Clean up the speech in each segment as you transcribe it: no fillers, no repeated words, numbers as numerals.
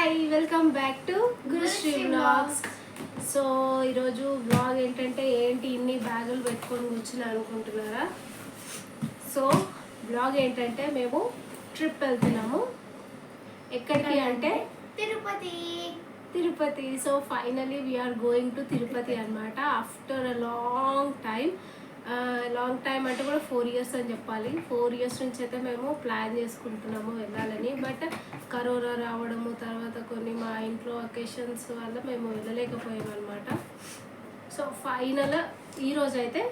Hi welcome back to Gurushri vlogs. So ఈరోజు vlog ఏంటి ఇన్ని బ్యాగులు పెట్టుకొని కూర్చుని అనుకుంటున్నారా? సో వ్లాగ్ ఏంటంటే మేము ట్రిప్ వెళ్తున్నాము. ఎక్కడికి అంటే Tirupati. So finally we're going to Tirupati అనమాట. ఆఫ్టర్ అ లాంగ్ టైం అంటే కూడా 4 years అని చెప్పాలి. 4 years నుంచి అయితే మేము ప్లాన్ చేసుకుంటున్నాము వెళ్ళాలని. బట్ కరోనా రావడము, తర్వాత కొన్ని మా ఇంట్లో అకేషన్స్ వల్ల మేము వెళ్ళలేకపోయాము అనమాట. సో ఫైనల్ ఈరోజు అయితే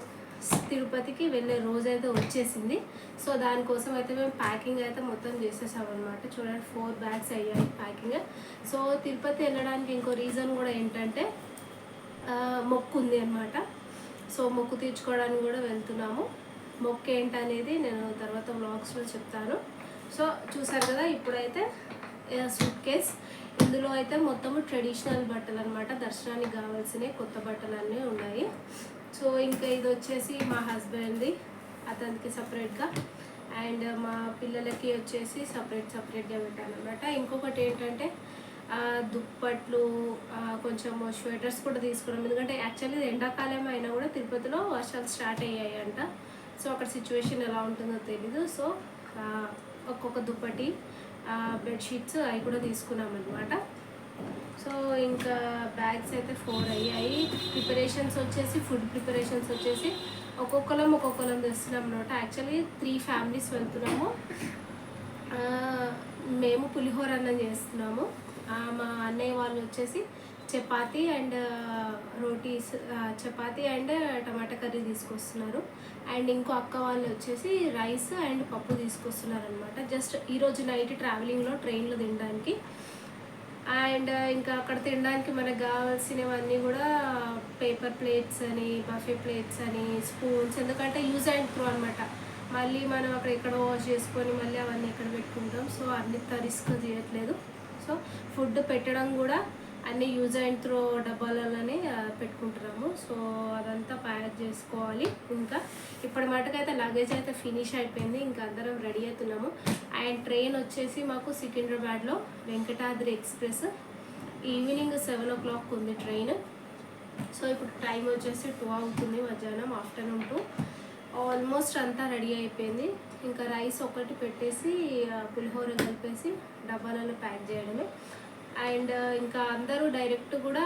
తిరుపతికి వెళ్ళే రోజైతే వచ్చేసింది. సో దానికోసం అయితే మేము ప్యాకింగ్ అయితే మొత్తం చేసేసామన్నమాట. చూడండి 4 bags అయ్యాయి ప్యాకింగ్. సో తిరుపతి వెళ్ళడానికి ఇంకో రీజన్ కూడా ఏంటంటే మొక్కు ఉంది అనమాట. సో మొక్కు తీర్చుకోవడానికి కూడా వెళ్తున్నాము. మొక్కు ఏంటనేది నేను తర్వాత వ్లాగ్స్లో చెప్తాను. సో చూసారు కదా, ఇప్పుడైతే సూట్ కేస్. ఇందులో అయితే మొత్తము ట్రెడిషనల్ బట్టలు అనమాట. దర్శనానికి కావాల్సినవి కొత్త బట్టలు అన్నీ ఉన్నాయి. సో ఇంకా ఇది వచ్చేసి మా హస్బెండ్ది, అతనికి సపరేట్గా, అండ్ మా పిల్లలకి వచ్చేసి సపరేట్గా పెట్టాను అనమాట. ఇంకొకటి ఏంటంటే దుప్పట్లు, కొంచెం స్వెటర్స్ కూడా తీసుకున్నాం. ఎందుకంటే యాక్చువల్లీ ఎండాకాలం అయినా కూడా తిరుపతిలో వర్షాలు స్టార్ట్ అయ్యాయి అంట. సో అక్కడ సిచ్యువేషన్ ఎలా ఉంటుందో తెలీదు. సో ఒక్కొక్క దుప్పటి, బెడ్షీట్స్ అవి కూడా తీసుకున్నాం అనమాట. సో ఇంకా బ్యాగ్స్ అయితే 4 అయ్యాయి. ప్రిపరేషన్స్ వచ్చేసి ఫుడ్ ప్రిపరేషన్స్ వచ్చేసి ఒక్కొక్కరం తెస్తున్నాం అనమాట. యాక్చువల్లీ 3 families వెళ్తున్నాము. మేము పులిహోర అన్నం చేస్తున్నాము. మా అన్నయ్య వాళ్ళు వచ్చేసి chapati and rotis, chapati and tomato curry తీసుకొస్తున్నారు. అండ్ ఇంకో అక్క వాళ్ళు వచ్చేసి రైస్ అండ్ పప్పు తీసుకొస్తున్నారు అనమాట. జస్ట్ ఈరోజు నైట్ ట్రావెలింగ్లో ట్రైన్లో తినడానికి. అండ్ ఇంకా అక్కడ తినడానికి మనకు కావాల్సినవన్నీ కూడా పేపర్ ప్లేట్స్ అని, బఫే ప్లేట్స్ అని, స్పూన్స్. ఎందుకంటే యూజ్ అండ్ త్రో అనమాట. మళ్ళీ మనం అక్కడ ఎక్కడ వాష్ చేసుకొని మళ్ళీ అవన్నీ ఎక్కడ పెట్టుకుంటాం. సో అంత రిస్క్ చేయట్లేదు. సో ఫుడ్ పెట్టడం కూడా అన్నీ యూజ్ అండ్ త్రో డబ్బాలలోనే పెట్టుకుంటున్నాము. సో అదంతా ప్యాక్ చేసుకోవాలి. ఇంకా ఇప్పటి మటుకైతే లగేజ్ అయితే ఫినిష్ అయిపోయింది. ఇంకా అందరం రెడీ అవుతున్నాము. అండ్ ట్రైన్ వచ్చేసి మాకు సికింద్రాబాద్లో వెంకటాద్రి ఎక్స్ప్రెస్ ఈవినింగ్ 7 o'clock ఉంది ట్రైన్. సో ఇప్పుడు టైం వచ్చేసి 2 అవుతుంది, మధ్యాహ్నం, ఆఫ్టర్నూన్ 2. ఆల్మోస్ట్ అంతా రెడీ అయిపోయింది. ఇంకా రైస్ ఒకటి పెట్టేసి పులిహోర కలిపేసి డబ్బాలలో ప్యాక్ చేయడమే. అండ్ ఇంకా అందరూ డైరెక్ట్ కూడా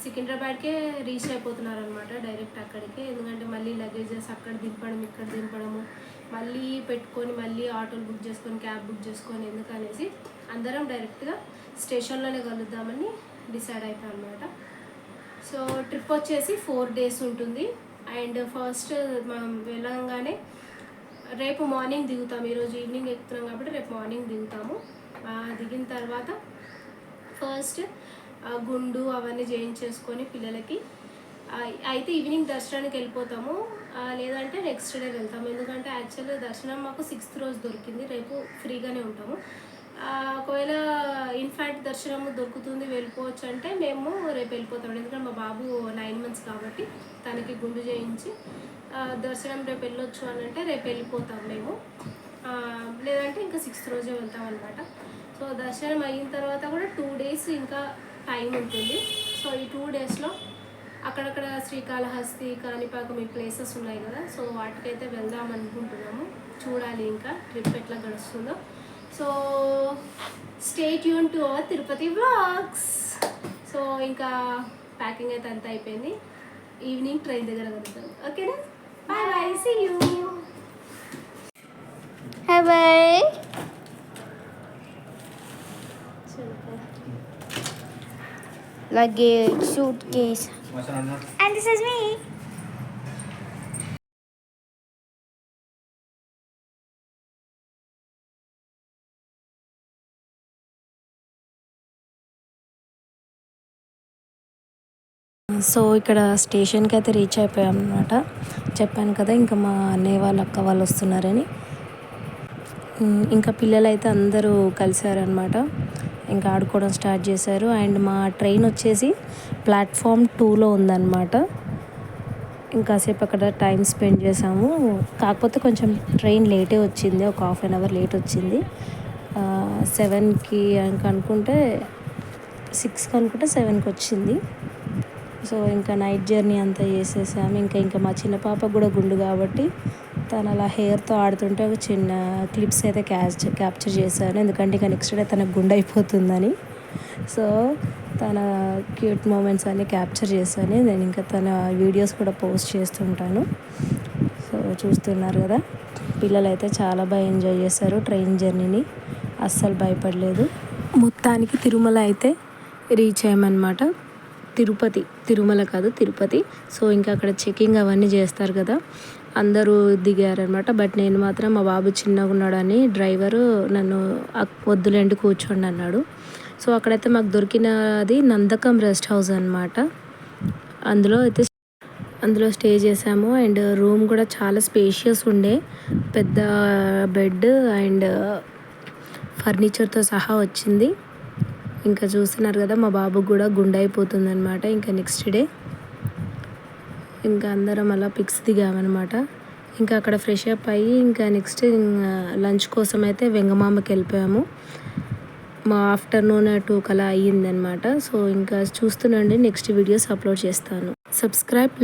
సికింద్రాబాద్కే రీచ్ అయిపోతున్నారు అనమాట, డైరెక్ట్ అక్కడికే. ఎందుకంటే మళ్ళీ లగేజెస్ అక్కడ దింపడం, ఇక్కడ దింపడము, మళ్ళీ పెట్టుకొని మళ్ళీ ఆటోలు బుక్ చేసుకొని, క్యాబ్ బుక్ చేసుకొని ఎందుకనేసి అందరం డైరెక్ట్గా స్టేషన్లోనే కలుద్దామని డిసైడ్ అయిపోయాం అనమాట. సో ట్రిప్ వచ్చేసి 4 days ఉంటుంది. అండ్ ఫస్ట్ మనం వెళ్ళంగానే రేపు మార్నింగ్ దిగుతాము. ఈరోజు ఈవినింగ్ ఎక్కుతున్నాం కాబట్టి రేపు మార్నింగ్ దిగుతాము. దిగిన తర్వాత ఫస్ట్ గుండు అవన్నీ చేయించేసుకొని పిల్లలకి అయితే ఈవినింగ్ దర్శనానికి వెళ్ళిపోతాము. లేదంటే నెక్స్ట్ డే వెళ్తాము. ఎందుకంటే యాక్చువల్గా దర్శనం మాకు 6th రోజు దొరికింది. రేపు ఫ్రీగానే ఉంటాము. ఒకవేళ ఇన్ఫ్యాక్ట్ దర్శనం దొరుకుతుంది, వెళ్ళిపోవచ్చు అంటే మేము రేపు వెళ్ళిపోతాం. ఎందుకంటే మా బాబు 9 months కాబట్టి తనకి గుండు చేయించి దర్శనం రేపు వెళ్ళొచ్చు అని అంటే రేపు వెళ్ళిపోతాం మేము. లేదంటే ఇంకా 6th రోజే వెళ్తాం అనమాట. సో దర్శనం అయిన తర్వాత కూడా 2 days ఇంకా టైం ఉంటుంది. సో ఈ 2 daysలో అక్కడక్కడ శ్రీకాళహస్తి, కాణిపాకం ఈ ప్లేసెస్ ఉన్నాయి కదా. సో వాటికైతే వెళ్దాం అనుకుంటున్నాము. చూడాలి ఇంకా ట్రిప్ ఎట్లా గడుస్తుందో. So stay tune to our Tirupati vlogs. So ఇంకా ప్యాకింగ్ అయితే అంతా అయిపోయింది. ఈవినింగ్ ట్రైన్ దగ్గర కలుగుతాం. ఓకేనా? Bye bye, see you. Hi, bye. Luggage, suitcase. And this is me. So ఇక్కడ స్టేషన్కి అయితే రీచ్ అయిపోయాం అనమాట. చెప్పాను కదా ఇంకా మా అన్నయ్య వాళ్ళు, అక్క వాళ్ళు వస్తున్నారని. ఇంకా పిల్లలు అయితే అందరూ కలిసారనమాట. ఇంకా ఆడుకోవడం స్టార్ట్ చేశారు. అండ్ మా ట్రైన్ వచ్చేసి ప్లాట్ఫామ్ 2లో ఉందన్నమాట. ఇంకాసేపు అక్కడ టైం స్పెండ్ చేసాము. కాకపోతే కొంచెం ట్రైన్ లేటే వచ్చింది, ఒక 1/2 hour లేట్ వచ్చింది. 7కి అనుకుంటే 6కి అనుకుంటే 7కి వచ్చింది. సో ఇంకా నైట్ జర్నీ అంతా చేసేసాము. ఇంకా మా చిన్న పాపకు కూడా గుండు కాబట్టి తను అలా హెయిర్తో ఆడుతుంటే ఒక చిన్న క్లిప్స్ అయితే క్యాప్చర్ చేశాను. ఎందుకంటే ఇంకా నెక్స్ట్ డే తనకు గుండు అయిపోతుందని. సో తన క్యూట్ మూమెంట్స్ అన్నీ క్యాప్చర్ చేశాను. నేను ఇంకా తన వీడియోస్ కూడా పోస్ట్ చేస్తుంటాను. సో చూస్తున్నారు కదా, పిల్లలు అయితే చాలా బాగా ఎంజాయ్ చేశారు ట్రైన్ జర్నీని, అస్సలు భయపడలేదు. మొత్తానికి తిరుమల అయితే రీచ్ అయ్యామన్నమాట. తిరుమల కాదు తిరుపతి. సో ఇంకా అక్కడ చెకింగ్ అవన్నీ చేస్తారు కదా, అందరూ దిగారనమాట. బట్ నేను మాత్రం మా బాబు చిన్నగా ఉన్నాడని డ్రైవరు నన్ను వద్దులేండి కూర్చోండి అన్నాడు. సో అక్కడైతే మాకు దొరికినది నందకం రెస్ట్ హౌస్ అనమాట. అందులో స్టే చేసాము. అండ్ రూమ్ కూడా చాలా స్పేషియస్ ఉండే, పెద్ద బెడ్ అండ్ ఫర్నిచర్తో సహా వచ్చింది. ఇంకా చూస్తున్నారు కదా, మా బాబుకు కూడా గుండె అయిపోతుంది అనమాట. ఇంకా నెక్స్ట్ డే ఇంకా అందరం అలా పిక్స్ దిగామన్నమాట. ఇంకా అక్కడ ఫ్రెష్ అప్ అయ్యి ఇంకా నెక్స్ట్ లంచ్ కోసం అయితే వెంగమామకి వెళ్ళిపోయాము. మా ఆఫ్టర్నూన్ 2 కలా అయ్యిందనమాట. సో ఇంకా చూస్తుండండి, నెక్స్ట్ వీడియోస్ అప్లోడ్ చేస్తాను. సబ్స్క్రైబ్.